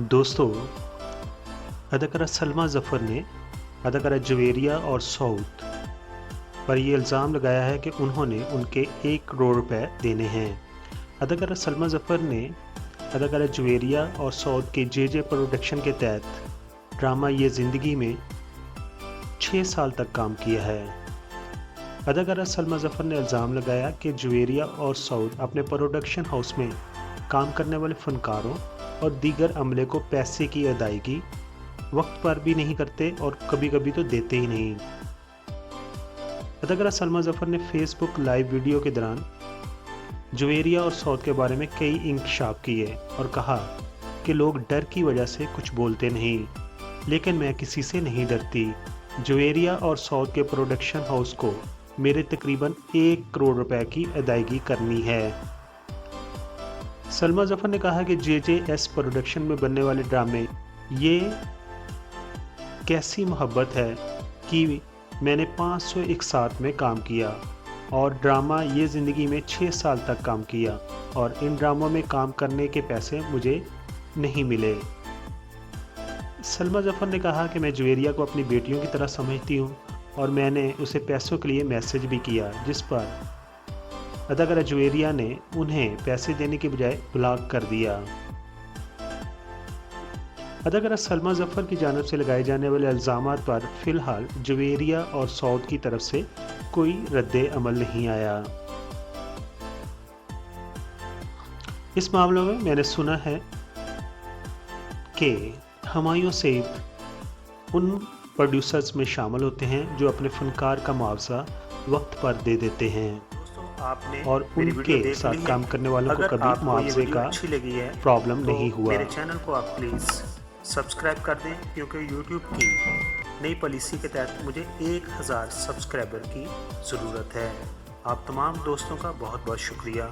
दोस्तों, अदाकारा सलमा ज़फ़र ने अदाकारा जवेरिया और सऊद पर ये इल्ज़ाम लगाया है कि उन्होंने उनके 1 करोड़ रुपए देने हैं। अदाकारा सलमा ज़फ़र ने अदाकारा जवेरिया और सऊद के जे प्रोडक्शन के तहत ड्रामा ये ज़िंदगी में 6 साल तक काम किया है। अदाकारा सलमा ज़फ़र ने इल्ज़ाम लगाया कि जवेरिया और सऊद अपने प्रोडक्शन हाउस में काम करने वाले फ़नकारों और दीगर अमले को पैसे की अदायगी वक्त पर भी नहीं करते और कभी-कभी तो देते ही नहीं। अदाकारा सलमा ज़फ़र ने फेसबुक लाइव वीडियो के दौरान जवेरिया और सऊद के बारे में कई इंकशाफ किए और कहा कि लोग डर की वजह से कुछ बोलते नहीं, लेकिन मैं किसी से नहीं डरती। जवेरिया और सऊद के प्रोडक्शन हाउस को मेरे तकरीबन 1 करोड़ रुपए की अदायगी करनी है। सलमा ज़फ़र ने कहा कि JJS प्रोडक्शन में बनने वाले ड्रामे ये कैसी मोहब्बत है कि मैंने 501 साथ में काम किया और ड्रामा ये ज़िंदगी में 6 साल तक काम किया और इन ड्रामों में काम करने के पैसे मुझे नहीं मिले। सलमा ज़फ़र ने कहा कि मैं जवेरिया को अपनी बेटियों की तरह समझती हूँ और मैंने उसे पैसों के लिए मैसेज भी किया, जिस पर अदाकारा जवेरिया ने उन्हें पैसे देने के बजाय ब्लॉक कर दिया। अदाकारा सलमा ज़फ़र की जानिब से लगाए जाने वाले इल्ज़ामात पर फ़िलहाल जवेरिया और सऊद की तरफ से कोई रद्द अमल नहीं आया। इस मामले में मैंने सुना है कि हुमायूं सईद उन प्रोड्यूसर्स में शामिल होते हैं जो अपने फनकार का मुआवजा वक्त पर दे देते हैं और उनके साथ काम करने वालों को कभी मुआवजे का प्रॉब्लम नहीं हुआ। मेरे चैनल को आप प्लीज़ सब्सक्राइब कर दें, क्योंकि YouTube की नई पॉलिसी के तहत मुझे 1000 सब्सक्राइबर की ज़रूरत है। आप तमाम दोस्तों का बहुत बहुत शुक्रिया।